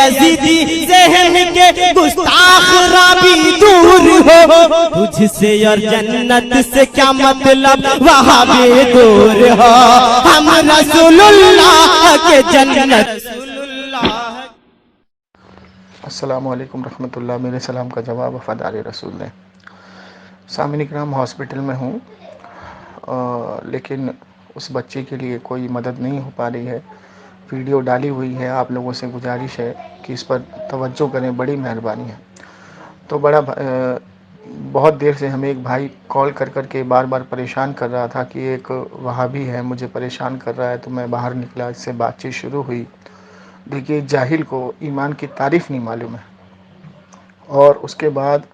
Yazidi ज़हन के गुस्ताख राबी दूर हो, तुझसे और जन्नत से क्या मतलब वहाँ भी दूर हो, हम रसूलुल्लाह के जन्नत। अस्सलामु अलैकुम रहमतुल्लाह। मेरे सलाम का जवाब वफ़ादार रसूल ने। सामिन इकराम, हॉस्पिटल में हूँ, लेकिन उस बच्चे के लिए कोई मदद नहीं हो पा रही है। वीडियो डाली हुई है, आप लोगों से गुजारिश है कि इस पर तवज्जो करें, बड़ी मेहरबानी है। तो बहुत देर से हमें एक भाई कॉल कर कर के बार बार परेशान कर रहा था कि एक वहाबी है, मुझे परेशान कर रहा है। तो मैं बाहर निकला, इससे बातचीत शुरू हुई। देखिए, जाहिल को ईमान की तारीफ़ नहीं मालूम है, और उसके बाद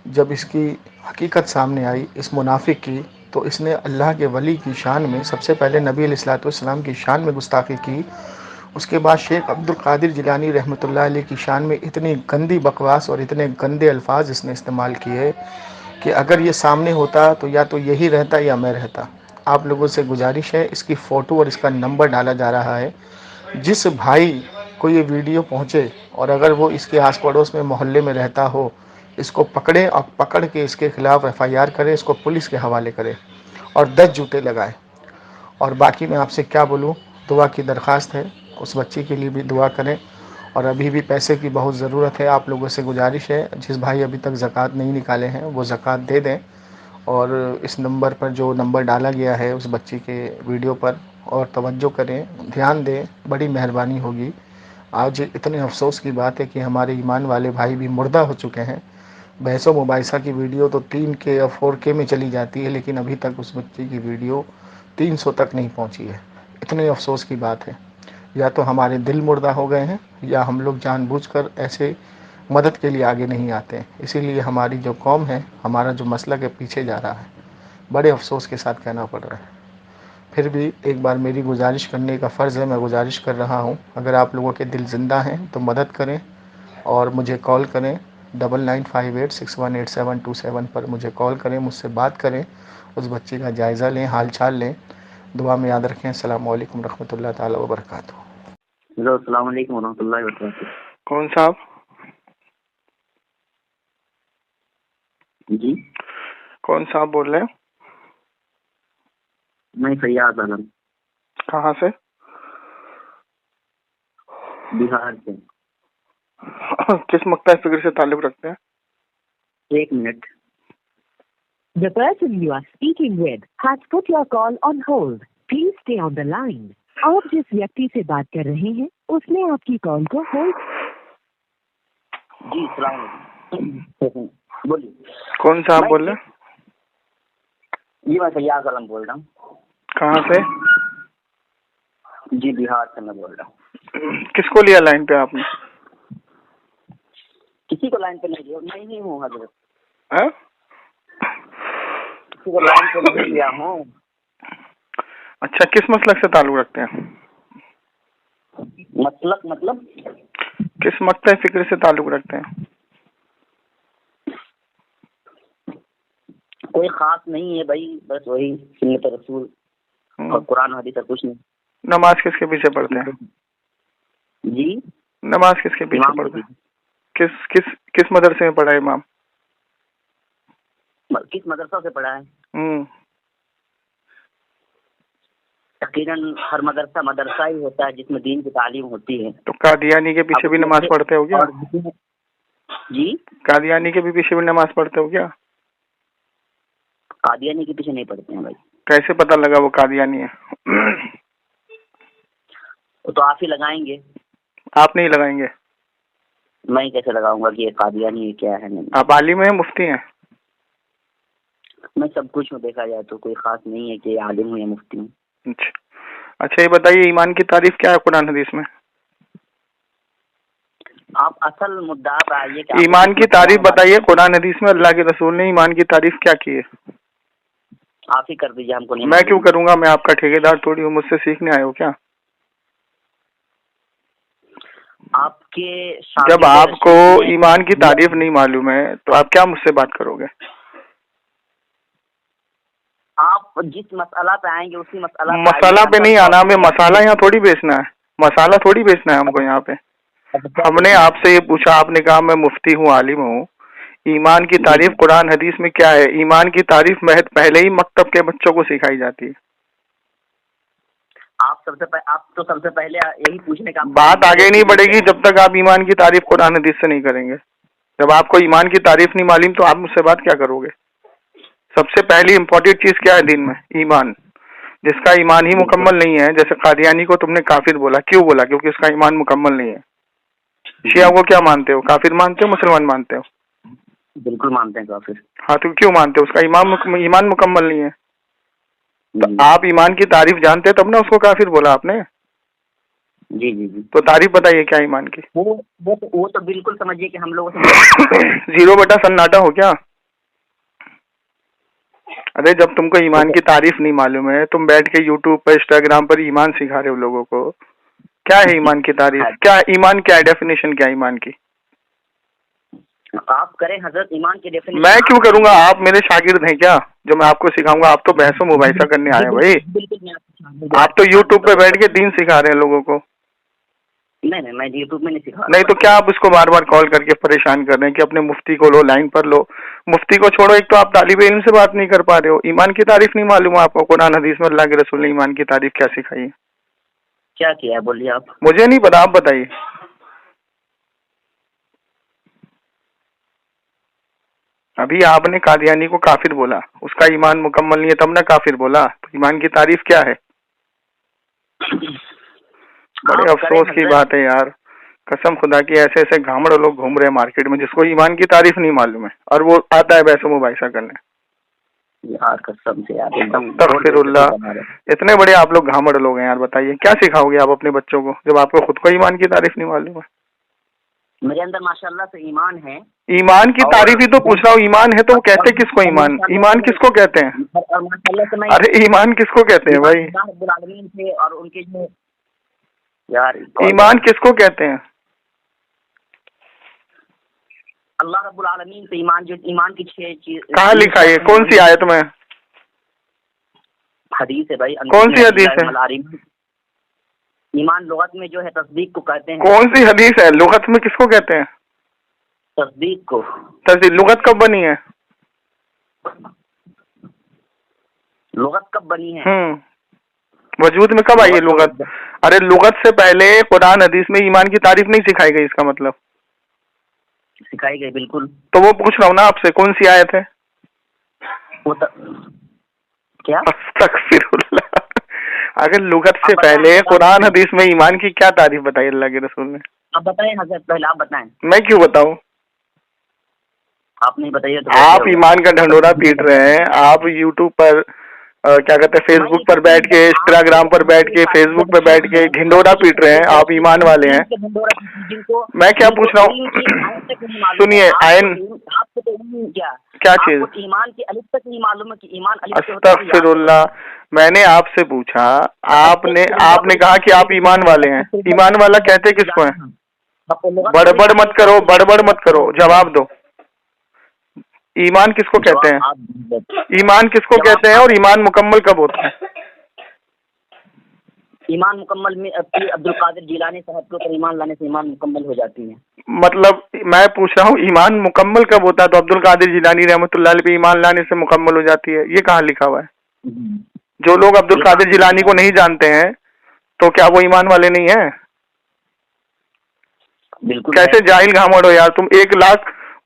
जब इसकी हकीकत सामने आई इस मुनाफिक की, तो इसने अल्लाह के वली की शान में सबसे पहले नबी अलैहिस्सलाम की शान में गुस्ताखी की। उसके बाद शेख अब्दुल कादिर जिलानी रहमतुल्लाह अलैह की शान में इतनी गंदी बकवास और इतने गंदे अल्फाज इसने इस्तेमाल किए कि अगर ये सामने होता तो या तो यही रहता या मैं रहता। आप लोगों से गुजारिश है, इसकी फ़ोटो और इसका नंबर डाला जा रहा है। जिस भाई को ये वीडियो पहुँचे और अगर वो इसके आस पड़ोस में मोहल्ले में रहता हो, इसको पकड़े और पकड़ के इसके ख़िलाफ़ FIR करे, इसको पुलिस के हवाले करे और 10 जूते लगाए। और बाकी मैं आपसे क्या बोलूँ, दुआ की दरख्वास्त है, उस बच्चे के लिए भी दुआ करें। और अभी भी पैसे की बहुत ज़रूरत है। आप लोगों से गुजारिश है, जिस भाई अभी तक ज़कात नहीं निकाले हैं वो ज़कात दे दें, और इस नंबर पर जो नंबर डाला गया है उस बच्चे के वीडियो पर और तवज्जो करें, ध्यान दें, बड़ी मेहरबानी होगी। आज इतने अफसोस की बात है कि हमारे ईमान वाले भाई भी मुर्दा हो चुके हैं। बहसो मुबाइसा की वीडियो तो 3K और 4K में चली जाती है, लेकिन अभी तक उस बच्चे की वीडियो 300 तक नहीं पहुंची है। इतने अफसोस की बात है। या तो हमारे दिल मुर्दा हो गए हैं या हम लोग जानबूझकर ऐसे मदद के लिए आगे नहीं आते हैं। इसीलिए हमारी जो कौम है, हमारा जो मसलक है, पीछे जा रहा है। बड़े अफसोस के साथ कहना पड़ रहा है। फिर भी एक बार मेरी गुजारिश करने का फ़र्ज़ है, मैं गुजारिश कर रहा हूँ। अगर आप लोगों के दिल ज़िंदा हैं तो मदद करें और मुझे कॉल करें। 9958618727 पर मुझे कॉल करें, मुझसे बात करें, उस बच्चे का जायज़ा लें, हाल चाल लें। दुआ में याद रखें। अस्सलाम वालेकुम रहमतुल्लाह ताला व बरकातुहू। हेलो, अस्सलाम वालेकुम वरहमतुल्लाहि वबरकातुहू। कौन साहब? जी, कौन साहब बोल रहे हैं? मैं फैयाज आलम, कहाँ से? बिहार से। किस मकता फिक्र से ताल्लुक़ रखते हैं? एक minute. The person you are speaking with has put your call on hold. Please stay on the line. आप जिस व्यक्ति से बात कर रहे हैं उसने आपकी कॉल को होल्ड। जी, सलाम अलैकुम। बोलिए। कौन साहब बोल रहे हैं? जी, मैं फैयाज आलम बोल रहा हूँ। कहाँ से? जी, बिहार से मैं बोल रहा हूँ। किसको लिया लाइन पे आपने? किसी को लाइन पे नहीं लिया, मैं ही हूँ हजरत। है? किसी को लाइन पे नहीं लिया हूँ। अच्छा, किस मसलक से ताल्लुक़ रखते हैं? मतलब किस मकता फिक्र से ताल्लुक़ रखते हैं? कोई खास नहीं है भाई, बस वही सुन्नत रसूल और कुरान हदीस का, कुछ नहीं। नमाज किसके पीछे पढ़ते हैं? जी, नमाज किसके पीछे पढ़ते हैं? किस मदरसे में पढ़ा है इमाम? किस मदरसा से पढ़ा है? यकीनन हर मदरसा ही होता है जिसमें दीन की तालीम होती है। तो कादियानी के पीछे भी नमाज पढ़ते हो क्या? जी, कादियानी के भी पीछे भी नमाज पढ़ते हो क्या? कादियानी के पीछे नहीं पढ़ते हैं भाई। कैसे पता लगा वो कादियानी है? वो तो आप ही लगाएंगे। आप नहीं लगाएंगे? मैं कैसे लगाऊंगा कि ये कादियानी है क्या है? नहीं, आप आलिम हैं, मुफ्ती हैं? मैं सब कुछ हूँ, देखा जाए तो कोई खास नहीं है कि आलिम हूँ या मुफ्ती हूँ। अच्छा, ये बताइए, ईमान की तारीफ क्या है कुरान हदीस में? आप असल मुद्दा पर आइए। ईमान की तारीफ बताइए, कुरान हदीस में अल्लाह के रसूल ने ईमान की तारीफ क्या की है? आप ही कर दीजिए, हमको नहीं। मैं क्यों करूंगा? मैं आपका ठेकेदार थोड़ी हूँ, मुझसे सीखने आए हो क्या? आपके जब आपको ईमान की तारीफ नहीं मालूम है तो आप क्या मुझसे बात करोगे? आप जिस मसला पे आएंगे उसी मसाला पे नहीं आना, हमें मसाला यहाँ थोड़ी बेचना है, मसाला थोड़ी बेचना है हमको यहाँ पे। हमने आपसे ये पूछा, आपने कहा मैं मुफ्ती हूँ, आलिम हूँ। ईमान की तारीफ कुरान हदीस में क्या है? ईमान की तारीफ महज पहले ही मकतब के बच्चों को सिखाई जाती है। आप तो सबसे पहले यही पूछने का बात आगे नहीं बढ़ेगी जब तक आप ईमान की तारीफ कुरान हदीस से नहीं करेंगे। जब आपको ईमान की तारीफ नहीं मालूम तो आप मुझसे बात क्या करोगे? सबसे पहली इंपॉर्टेंट चीज क्या है दिन में? ईमान। जिसका ईमान ही मुकम्मल नहीं है, जैसे कादियानी को तुमने काफिर बोला, क्यों बोला? क्योंकि उसका ईमान मुकम्मल नहीं है। शिया को क्या मानते हो? काफिर मानते हो, मुसलमान मानते हो? बिल्कुल मानते हैं काफिर। हाँ, तो क्यों मानते हो? उसका ईमान मुकम्मल नहीं है। तो आप ईमान की तारीफ जानते तब ना उसको काफिर बोला आपने। जी जी जी। तो तारीफ बताइए क्या ईमान की? वो तो बिल्कुल समझिए कि हम लोगों से 0/सन्नाटा हो क्या? अरे जब तुमको ईमान की तारीफ नहीं मालूम है, तुम बैठ के यूट्यूब पर, इंस्टाग्राम पर ईमान सिखा रहे हो लोगों को। क्या है ईमान की तारीफ? क्या ईमान, क्या है डेफिनेशन, क्या ईमान की? आप करें हजरत ईमान की डेफिनेशन। मैं क्यों करूंगा? आप मेरे शागिर्द हैं क्या जो मैं आपको सिखाऊंगा? आप तो बहसों मुबाहिसा करने आए भाई। आप तो यूट्यूब पे बैठ के दीन सिखा रहे हैं लोगों को। नहीं, मैं यूट्यूब में नहीं सिखा। नहीं तो क्या आप उसको बार बार कॉल करके परेशान कर रहे हैं कि अपने मुफ्ती को लो, लाइन पर लो? मुफ्ती को छोड़ो, एक तो आप तालिब इल्म से बात नहीं कर पा रहे हो। ईमान की तारीफ नहीं मालूम आपको? कुरान हदीस में अल्लाह के रसूल ने ईमान की तारीफ क्या सिखाई है? क्या किया है बोलिए आप। मुझे नहीं पता, आप बताइए। अभी आपने कादियानी को काफिर बोला, उसका ईमान मुकम्मल नहीं है, तब ना काफिर बोला। तो ईमान की तारीफ क्या है? बड़े अफसोस की बात है यार, कसम खुदा की, ऐसे ऐसे घामड़ लोग घूम रहे हैं मार्केट में जिसको ईमान की तारीफ नहीं मालूम है, और वो आता है बहसों मुबाहिसा करने। यार कसम से यार, एकदम तग़फिरुल्लाह। इतने बड़े आप लोग घामड़ लोग हैं यार, बताइए क्या सिखाओगे आप अपने बच्चों को जब आपको खुद को ईमान की तारीफ नहीं मालूम है? मेरे अंदर माशाल्लाह से ईमान है। ईमान की तारीफ ही तो पूछ रहा हूँ। ईमान है तो वो कहते किसको ईमान? ईमान किसको कहते हैं? और माशाल्लाह से मैं अरे ईमान किसको कहते हैं भाई? रब्बुल आलमीन से और उनके जो यार ईमान किसको कहते हैं? अल्लाह रब्बुल आलमीन से ईमान, जो ईमान की 6 चीज कहाँ लिखा है? कौन सी आयत में? हदीस है भाई। कौन सी हदीस है? ईमान लुगत में जो है तस्दीक को कहते हैं। कौन सी हदीस है? लुगत में किसको कहते हैं? तस्दीक को। तस्दीक लुगत कब बनी है? लुगत कब बनी है? वजूद में कब आई है लुगत? अरे लुगत से पहले कुरान हदीस में ईमान की तारीफ नहीं सिखाई गई, इसका मतलब? सिखाई गई बिल्कुल। तो वो पूछ रहा हूँ ना आपसे, कौन सी आयत है? वो क्या? अस्तगफिरुल्लाह। अगर लुगत से पहले कुरान हदीस में ईमान की क्या तारीफ बताई अल्लाह के रसूल ने? आप बताएं हजरत, पहले आप बताएं। मैं क्यों बताऊं? आप नहीं बताइए तो आप ईमान का ढंढोरा पीट रहे हैं। आप यूट्यूब पर क्या कहते हैं, फेसबुक पर बैठ के, इंस्टाग्राम पर बैठ के, फेसबुक पर बैठ के ढिंडोरा पीट रहे हैं। आप ईमान वाले हैं। मैं क्या पूछ रहा हूँ? सुनिए आयन, क्या चीज? ईमान की अलिफ तक नहीं मालूम है कि ईमान अलिफ से अस्तगफिरुल्लाह। मैंने आपसे पूछा, आपने कहा कि आप ईमान वाले हैं। ईमान वाला कहते किसको है? बड़बड़ मत करो, बड़बड़ मत करो, जवाब दो। ईमान किसको कहते हैं? ईमान किसको कहते हैं और ईमान मुकम्मल कब होता है? ईमान मुकम्मल में अब्दुल कादिर जिलानी साहब के ऊपर ईमान लाने से ईमान मुकम्मल हो जाती है। मतलब मैं पूछ रहा हूँ ईमान मुकम्मल कब होता है? तो अब्दुल कादिर जिलानी रहमतुल्लाह अलैह पे ईमान लाने से मुकम्मल हो जाती है, ये कहाँ लिखा हुआ है? जो लोग अब्दुल कादिर जिलानी को नहीं जानते हैं तो क्या वो ईमान वाले नहीं है? बिल्कुल। कैसे जाहिल घामड़ हो यार तुम।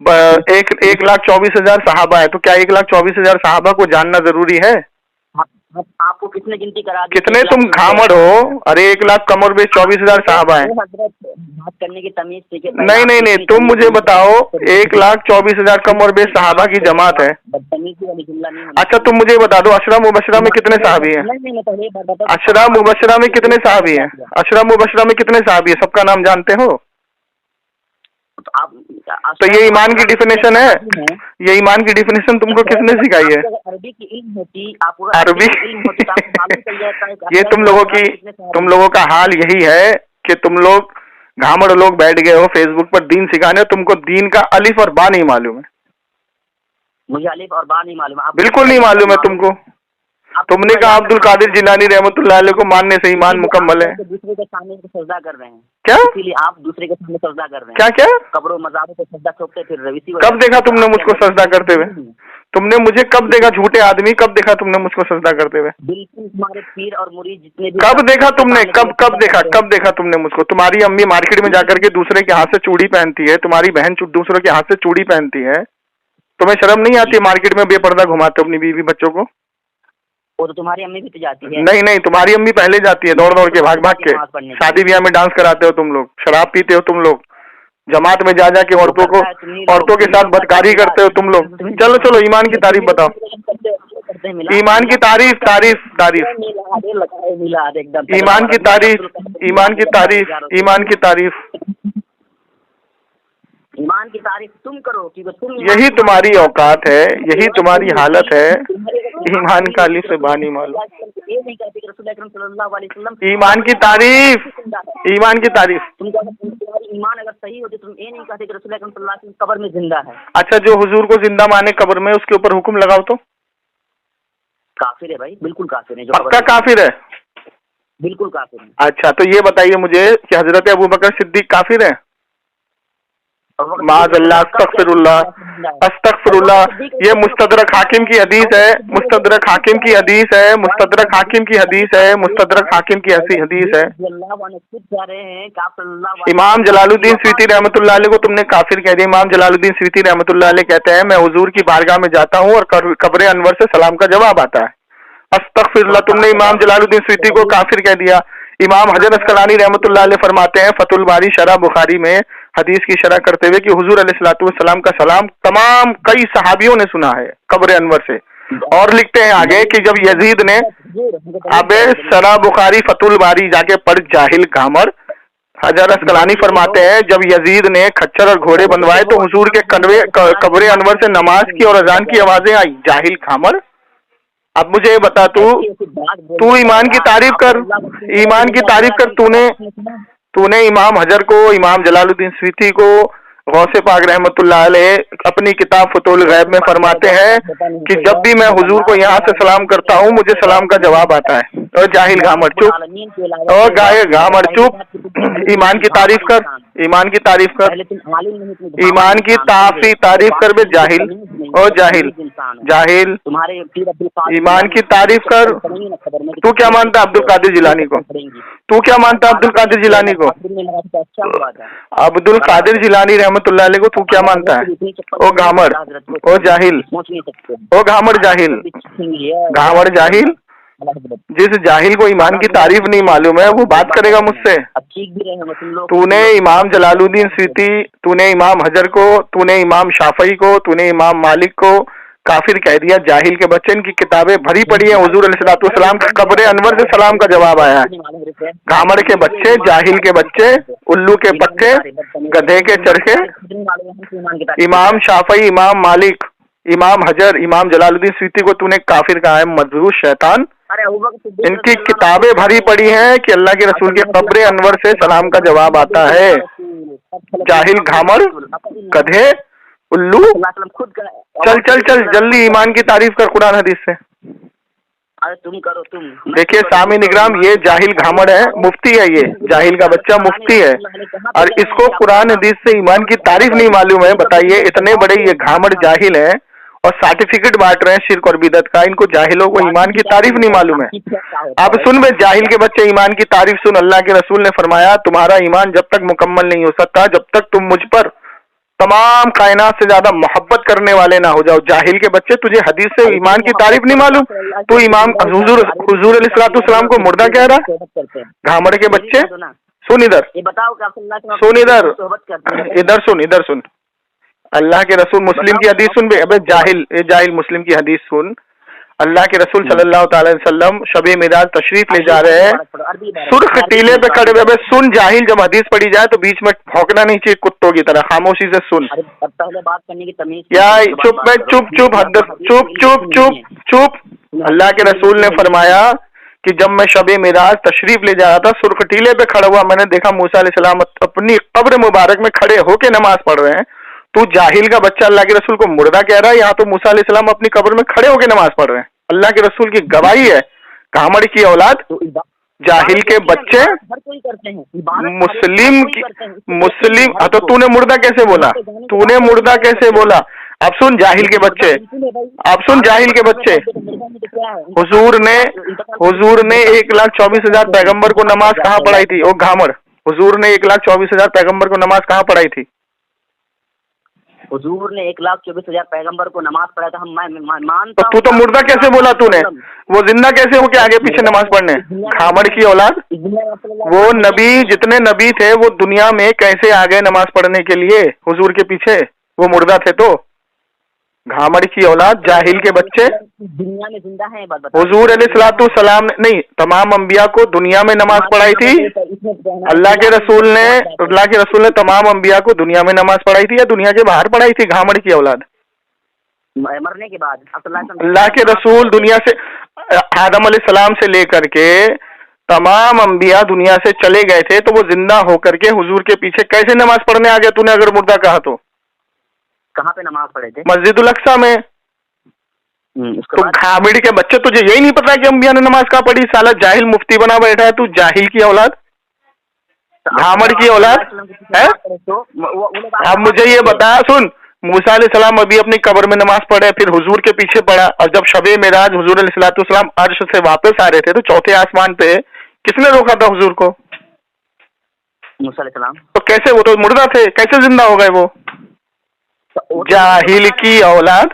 1,24,000 सहाबा है, तो क्या 1,24,000 सहाबा को जानना जरूरी है? आपको कितने गिनती करा दी? कितने तुम घामड़ हो? अरे 1,00,000 कम और 24,000 सहाबा है। बात करने की तमीज सीखे। नहीं, तुम मुझे बताओ, 1,24,000 कम और 20 सहाबा की जमात है। अच्छा तुम मुझे बता दो, अशरा मुबशरा में कितने सहाबी हैं? अशरा मुबशरा में कितने सहाबी हैं? अशरा मुबशरा में कितने सहाबी है? सबका नाम जानते हो? तो ये ईमान की डिफिनेशन है? ये ईमान की डिफिनेशन तुमको किसने सिखाई है? अरबी की इल्म होती, अरबी ये तुम लोगों का हाल यही है कि तुम लोग घामड़ लोग बैठ गए हो फेसबुक पर दीन सिखाने, तुमको दीन का अलिफ और बा नहीं मालूम है। मुझे अलिफ और बा नहीं मालूम है। बिल्कुल नहीं मालूम है तुमको। तुमने कहा अब्दुल कादिर जिलानी रहमतुल्लाह अलैह को मानने से ईमान मुकम्मल है। दूसरे के सामने सजदा कर रहे हैं क्या? इसीलिए आप दूसरे के सामने सजदा कर रहे हैं। क्या क्या? कब्रों मज़ारों पे सजदा ठोकते फिर रवीसी। कब देखा तुमने मुझको सजदा करते हुए? तुमने मुझे कब देखा झूठे आदमी? कब देखा तुमने मुझको सजदा करते हुए? बिल्कुल तुम्हारे पीर और मुरीद जितने भी। कब देखा तुमने? कब देखा तुमने मुझको? तुम्हारी अम्मी मार्केट में जाकर के दूसरे के हाथ से चूड़ी पहनती है, तुम्हारी बहन दूसरों के हाथ से चूड़ी पहनती है, तुम्हें शर्म नहीं आती मार्केट में बेपर्दा घुमाते अपनी बीवी बच्चों को? वो तो तुम्हारी अम्मी भी तो जाती है। नहीं, तुम्हारी अम्मी पहले जाती है दौड़ दौड़ के, भाग भाग के। शादी ब्याह में डांस कराते हो तुम लोग, शराब पीते हो तुम लोग, जमात में जा के औरतों के साथ बदकारी करते हो तुम लोग। चलो ईमान की तारीफ बताओ। ईमान की तारीफ ईमान की तारीफ तुम करो कि तुम। यही तुम्हारी औकात है, यही तुम्हारी हालत है। ईमान का अली से बानी मालूम। ईमान की तारीफ तुम ईमान अगर सही होती तुम ये नहीं कहते कि रसूल अकरम सल्लल्लाहु अलैहि वसल्लम कब्र में जिंदा है। अच्छा, जो हुजूर को जिंदा माने कब्र में, उसके ऊपर हुक्म लगाओ तो काफिर है भाई, बिल्कुल काफिर है। जो पक्का काफिर है? बिल्कुल काफिर है। अच्छा, तो ये बताइए मुझे कि हजरत अबू बकर सिद्दीक काफिर है? माज़अल्लाह, अस्तगफिरुल्लाह। ये मुस्तदरक हाकिम की हदीस है, मुस्तदरक हाकिम की हदीस है। इमाम जलालुद्दीन स्वीती रहमतुल्लाह अलैह को तुमने काफिर कह दिया। इमाम जलालुद्दीन स्वीती रहमतुल्लाह अलैह कहते हैं, मैं हुजूर की बारगाह में जाता हूँ और कब्र अनवर से सलाम का जवाब आता है। अस्तगफिरुल्लाह, तुमने इमाम जलालुद्दीन स्वीती को काफिर कह दिया। इमाम हजर अस्कलानी रहमतुल्लाह अलैह फरमाते हैं फतुल बारी शरह बुखारी में हदीस की शरह करते हुए कि हुजूर अलैहिस्सलातु वस्सलाम का सलाम तमाम कई सहाबियों ने सुना है कब्र अनवर से। और लिखते हैं आगे कि जब यजीद ने, अबे शरह बुखारी फतुल बारी जाके पढ़ जाहिल कामर। हजर अस्कलानी फरमाते हैं जब यजीद ने खच्चर और घोड़े बनवाए तो हुजूर के कब्र अनवर से नमाज की और अजान की आवाजें आई। जाहिल कामर। अब मुझे ये बता, तू ईमान की तारीफ कर। तूने इमाम हजर को, इमाम जलालुद्दीन स्वीती को, गौसे पाक रहमतुल्लाह अलैह अपनी किताब फतुल गैब में फरमाते हैं कि जब भी मैं हुजूर को यहाँ से सलाम करता हूँ मुझे सलाम का जवाब आता है। और जाहिल घामर चुप, और गाय घामर चुप। ईमान की तारीफ कर, ईमान की तारीफ कर बे जाहिल। और जाहिल ईमान की तारीफ कर। तू क्या मानता है अब्दुल कादिर जिलानी को? अब्दुल कादिर जिलानी रहमतुल्लाह अलैह को तू क्या मानता है? ओ घामर, ओ जाहिल, ओ घामर जाहिल। जिस जाहिल को ईमान की तारीफ नहीं मालूम है वो बात करेगा मुझसे। तूने इमाम जलालुद्दीन स्वीती, तूने इमाम हजर को, तूने इमाम शाफई को, तूने इमाम मालिक को काफिर कह दिया। जाहिल के बच्चे, इनकी किताबें भरी पड़ी हैं। हुजूर अलैहिस्सलातु वस्सलाम के कब्र अनवर से सलाम का जवाब आया है। घामड़ के बच्चे, जाहिल के बच्चे, उल्लू के पक्के, गधे के चरखे। इमाम शाफई, इमाम मालिक, इमाम हजर, इमाम जलालुद्दीन स्वीती को तूने काफिर कहा है, मजबूर शैतान। इनकी किताबें भरी पड़ी हैं कि अल्लाह के रसूल के कब्र अनवर से सलाम का जवाब आता है। जाहिल, घामड़, गधे, उल्लू। चल जल्दी ईमान की तारीफ कर कुरान हदीस से। तुम करो तुम। देखिए सामीन इकराम, ये जाहिल घामड़ है, मुफ्ती है, ये जाहिल का बच्चा मुफ्ती है और इसको कुरान हदीस से ईमान की तारीफ नहीं मालूम है। बताइए, इतने बड़े ये घामड़ जाहिल है और सर्टिफिकेट बांट रहे हैं शिर्क और बिदअत का। इनको जाहिलों को ईमान की तारीफ नहीं मालूम है। अब सुन बे जाहिल के बच्चे, ईमान की तारीफ सुन। अल्लाह के रसूल ने फरमाया तुम्हारा ईमान जब तक मुकम्मल नहीं हो सकता जब तक तुम मुझ पर तमाम कायनात से ज्यादा मोहब्बत करने वाले ना हो जाओ। जाहिल के बच्चे, तुझे हदीस से ईमान की तारीफ नहीं मालूम? तू इमाम हुजूर अलैहिस्सलाम को मुर्दा कह रहा? घामड़ के बच्चे, सुन इधर, इधर सुन। अल्लाह के रसूल मुस्लिम की हदीस सुन बे। अबे जाहिल मुस्लिम की हदीस सुन। अल्लाह के रसूल सल्लल्लाहु अलैहि वसल्लम शबे मिराज तशरीफ ले जा रहे हैं, सुर्ख टीले पे खड़े हुए। सुन जाहिल, जब हदीस पढ़ी जाए तो बीच में भौंकना नहीं चाहिए कुत्तों की तरह, खामोशी से सुन। पहले बात करने की तमीज या चुप। अल्लाह के रसूल ने फरमाया कि जब मैं शबे मिराज तशरीफ ले जा रहा था, सुर्ख टीले पे खड़ा हुआ, मैंने देखा मूसा अलैहिस्सलाम अपनी कब्र मुबारक में खड़े होके नमाज पढ़ रहे हैं। तू जाहिल का बच्चा अल्लाह के रसूल को मुर्दा कह रहा है, यहाँ तो मूसा अलैहिस्सलाम अपनी कब्र में खड़े होके नमाज पढ़ रहे हैं। अल्लाह के रसूल की गवाही है। कामड़ की औलाद, तो जाहिल के बच्चे, हर कोई करते हैं मुस्लिम की मुस्लिम। तो तूने मुर्दा कैसे बोला? तूने मुर्दा कैसे बोला? अब सुन जाहिल के बच्चे, अब सुन जाहिल के बच्चे। हुजूर ने 1,24,000 पैगंबर को नमाज कहाँ पढ़ाई थी? ओ घामड़, हुजूर ने 1,24,000 पैगंबर को नमाज कहाँ पढ़ाई थी? हुजूर ने 1,24,000 पैगंबर को नमाज पढ़ाया था। हम मानता तो तू तो मुर्दा कैसे बोला तूने? वो जिंदा कैसे हो के आगे पीछे नमाज पढ़ने? घामड़ की औलाद, वो नबी, जितने नबी थे वो दुनिया में कैसे आ गए नमाज पढ़ने के लिए हुजूर के पीछे? वो मुर्दा थे तो? घामड़ की औलाद, जाहिल के बच्चे। दुनिया में जिंदा है। हुजूर अलैहिस्सलाम ने नहीं, तमाम अंबिया को दुनिया में नमाज पढ़ाई थी। अल्लाह के रसूल ने तमाम अंबिया को दुनिया में नमाज पढ़ाई थी या दुनिया के बाहर पढ़ाई थी? घामड़ की औलाद, मरने के बाद अल्लाह के रसूल दुनिया से, आदम अलैहिस्सलाम से लेकर के तमाम अंबिया दुनिया से चले गए थे, तो वो जिंदा होकर के हुजूर के पीछे कैसे नमाज पढ़ने आ गया? तूने अगर मुर्दा कहा तो कहाँ पे नमाज पढ़े थे? मस्जिदुल अक्सा में। तो घामड़ के बच्चे, तुझे यही नहीं पता कि अंबिया ने नमाज कहाँ पढ़ी? साला जाहिल मुफ्ती बना बैठा है तू, जाहिल की औलाद, घामड़ की औलाद है। अब मुझे ये बता, सुन, मूसा अलैहिस्सलाम अभी अपनी कब्र में नमाज पढ़े, फिर हुजूर के पीछे पढ़ा, और जब शबे मेराज हुजूर अलैहिस्सलाम अर्श से वापस आ रहे थे तो चौथे आसमान पे किसने रोका था हुजूर को? मूसा अलैहिस्सलाम। तो कैसे? वो तो मुर्दा थे, कैसे जिंदा हो गए वो? जाहिल की औलाद।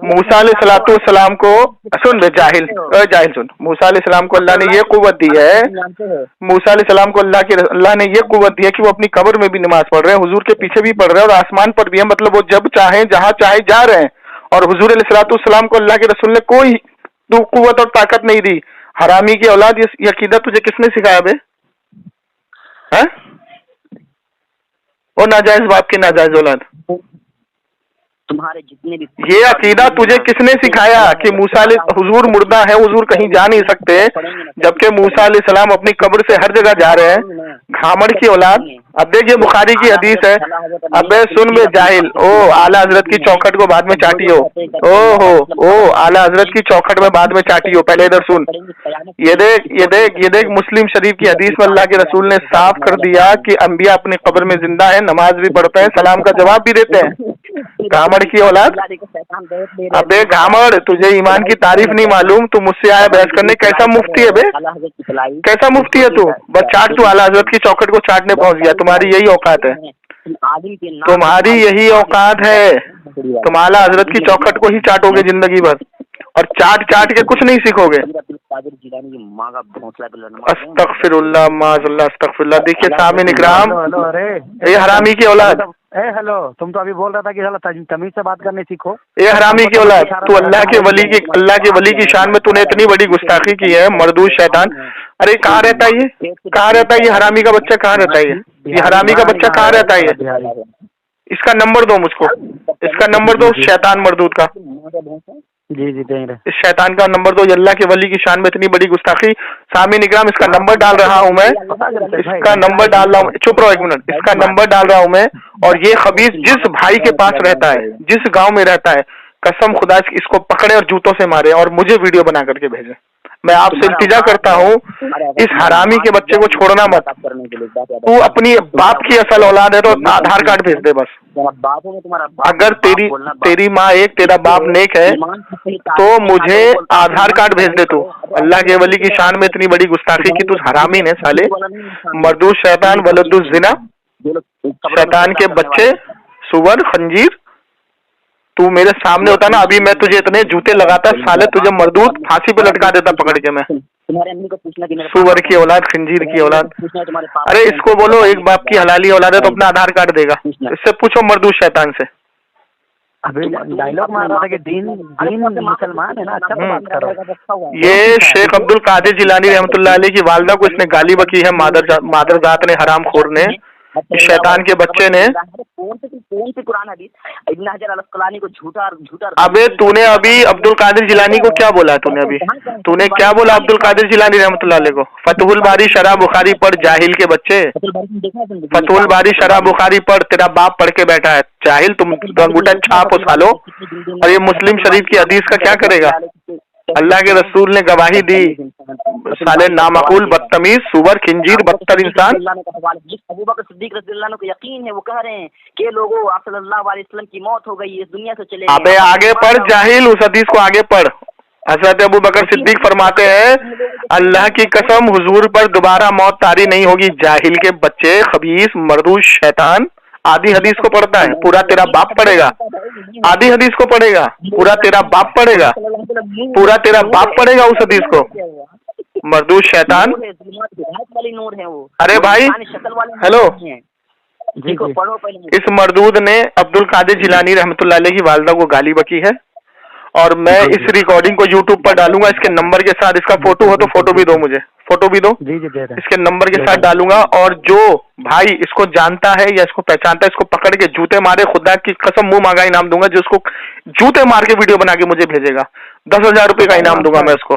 मूसा अलैहिस्सलाम को, सुन बे जाहिल सुन, मूसा अलैहिस्सलाम को अल्लाह ने ये कुव्वत दी है, मूसा अलैहिस्सलाम को अल्लाह ने ये कुव्वत दी है कि वो अपनी कब्र में भी नमाज पढ़ रहे हैं, हुजूर के पीछे भी पढ़ रहे हैं और आसमान पर भी है। मतलब वो जब चाहे जहाँ चाहे जा रहे हैं। और हुजूर अलैहिस्सलाम को अल्लाह के रसूल ने कोई कुव्वत और ताकत नहीं दी। हरामी की औलाद, ये अकीदा तुझे किसने सिखाया बे? है वो नाजायज बाप की नाजायज औलाद। तुम्हारे जितने भी ये अकीदा तुझे किसने सिखाया कि हुजूर मुर्दा है, हुजूर कहीं जा नहीं सकते, जबकि मूसा अलैहिस्सलाम अपनी कब्र से हर जगह जा रहे हैं? घामड़ की औलाद। अब देख, ये बुखारी की हदीस है। अबे सुन बे जाहिल, ओ आला हजरत की चौखट को बाद में चाटियो, ओ आला हजरत की चौखट में बाद में चाटियो, पहले इधर सुन। ये देख मुस्लिम शरीफ की हदीस में अल्लाह के रसूल ने साफ कर दिया कि अंबिया अपनी कब्र में जिंदा है, नमाज भी पढ़ते हैं, सलाम का जवाब भी देते हैं। घामड़ की औलाद। अबे घामड़, तुझे ईमान की तारीफ नहीं मालूम? तू मुझसे आया बहस करने? कैसा मुफ्ती है बे? कैसा मुफ्ती है तू? बस चाट, तू आला हजरत की चौखट को चाटने पहुंच गया। तुम्हारी यही औकात है, तुम्हारी यही औकात है। तुम आला हजरत की चौखट को ही चाटोगे जिंदगी भर, और चाट के कुछ नहीं सीखोगे। अस्तगफिरुल्लाह माज़ल्लाह अस्तगफिरुल्लाह। देखिए सामने इकराम, ये हरामी की औलाद। हेलो, तुम तो अभी बोल रहा था कि साला तमीज से बात करने सीखो। ये हरामी की औलाद, तू अल्लाह के वली की शान में तूने इतनी बड़ी गुस्ताखी की है, मरदूद शैतान। अरे कहाँ रहता है ये? कहाँ रहता है ये हरामी का बच्चा? कहाँ रहता है ये हरामी का बच्चा? कहाँ रहता है ये? इसका नंबर दो मुझको, इसका नंबर दो, शैतान मरदूद का। जी देंगे। इस शैतान का नंबर दो। अल्लाह के वली की शान में इतनी बड़ी गुस्ताखी। सामीन इकराम, इसका नंबर डाल रहा हूँ मैं, इसका नंबर डाल रहा हूँ। चुप रहो एक मिनट, इसका नंबर डाल रहा हूँ मैं। और ये खबीस जिस भाई के पास रहता है, जिस गांव में रहता है, कसम खुदा इसको पकड़े और जूतों से मारे और मुझे वीडियो बना करके भेजे। मैं आपसे इल्तिजा करता हूँ, इस हरामी के बच्चे को छोड़ना मत। तू अपनी बाप की असल औलाद है तो आधार कार्ड भेज दे बस। अगर तेरी माँ एक, तेरा बाप नेक है तो मुझे आधार कार्ड भेज दे तू। अल्लाह के वली की शान में इतनी बड़ी गुस्ताखी की तू हरामी ने, साले मर्दूद शैतान वलदुज जिना, शैतान के बच्चे, सुवर खंजीर। तू मेरे सामने होता ना, अभी मैं तुझे इतने जूते लगाता साले, तुझे मर्दूद फांसी पे लटका देता पकड़ के मैं। सुवर की औलाद, खंजीर की औलाद। अरे इसको बोलो एक बाप की हलाली औलाद है तो अपना आधार कार्ड देगा। इससे पूछो मर्दूद शैतान से। अभी डायलॉग मार रहा था कि दीन मुसलमान है ना, अच्छा तो बात करो। ये शेख अब्दुल कादिर जिलानी रहमतुल्लाह अलैह की वालदा को इसने गाली बकी है, मादरजात ने, हराम खोर ने, शैतान के बच्चे ने। कौन सी कुरान हदीस इब्न हजर अल-अस्क़लानी को झूठा। अबे तूने अभी अब्दुल कादिर जिलानी को क्या बोला? तूने क्या बोला अब्दुल कादिर जिलानी रहमतुल्लाह अलैह को? फतहुल बारी शरह बुखारी पढ़ जाहिल के बच्चे, फतहुल बारी शरह बुखारी पढ़, तेरा बाप पढ़ के बैठा है जाहिल। तुम अंगूठा छाप उछालो। और ये मुस्लिम शरीफ की हदीस का क्या करेगा? अल्लाह के रसूल ने गवाही दी, साले नामकूल, बदतमीज, सुवर, खिंजीर, बदतर इंसान। अबू बकर सिद्दीक रज़ियल्लाहु अन्हु को यकीन है, वो कह रहे हैं कि लोगों आप सल्लल्लाहु अलैहि वसल्लम की मौत हो गई, इस दुनिया से चले गए। अबे आगे पढ़ जाहिल, उस हदीस को आगे पढ़। हज़रत अबू बकर सिद्दीक फरमाते हैं, अल्लाह की कसम हुजूर पर दोबारा मौत तारी नहीं होगी। जाहिल के बच्चे, खबीस, मरदूस, शैतान। आधी हदीस को पढ़ता है, पूरा तेरा बाप पढ़ेगा। आधी हदीस को पढ़ेगा, पूरा तेरा बाप पढ़ेगा, पूरा तेरा बाप पढ़ेगा उस हदीस को। मरदूस, शैतान। अरे भाई हेलो, इस मरदूद ने अब्दुल कादिर जिलानी रहमतुल्लाह अलैह की वालिदा को गाली बकी है, और मैं इस रिकॉर्डिंग को यूट्यूब पर डालूंगा इसके नंबर के साथ। इसका फोटो हो तो फोटो भी दो मुझे, फोटो भी दो। जी जी दे रहे हैं। इसके नंबर के साथ डालूंगा, और जो भाई इसको जानता है या इसको पहचानता है, इसको पकड़ के जूते मारे, खुदा की कसम मुंह मांगा इनाम दूंगा। जो इसको जूते मार के वीडियो बना के मुझे भेजेगा, 10,000 रुपए का इनाम दूंगा मैं उसको,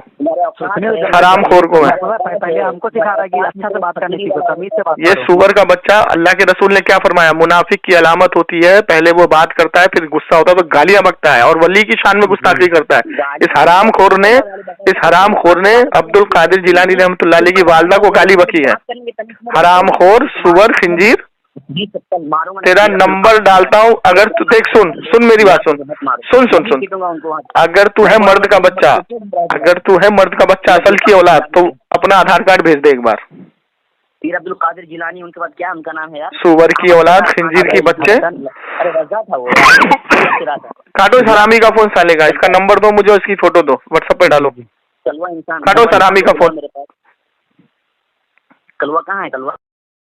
हराम खोर को मैं। पहले हमको सिखा रहा है कि अच्छा से बात करने की, तमीज से बात ये सुअर का बच्चा। अल्लाह के रसूल ने क्या फरमाया, मुनाफिक की अलामत होती है, पहले वो बात करता है, फिर गुस्सा होता है तो गालियां बकता है, और वली की शान में गुस्ताखी करता है। इस हराम खोर ने अब्दुल कादिर जिलानी रहमतुल्लाह अलैह की वालिदा को गाली बकी है। हराम खोर, सुअर, खिंजीर। तेरा नंबर डालता हूँ, अगर तू देख, सुन मेरी बात, सुन। अगर तू है मर्द का बच्चा, असल की औलाद, तो अपना आधार कार्ड भेज दे एक बार। पीर अब्दुल कादिर जिलानी, उनके बाद क्या उनका नाम है यार? सुअर की औलाद, खिंजीर की बच्चे। अरे रजा था वो। काटो इस हरामी का फोन साले का। इसका नंबर दो मुझे, इसकी फोटो दो, व्हाट्सएप पे डालो। कलवा इंसान, काटो इस हरामी का फोन। कलवा कहाँ है? कलवा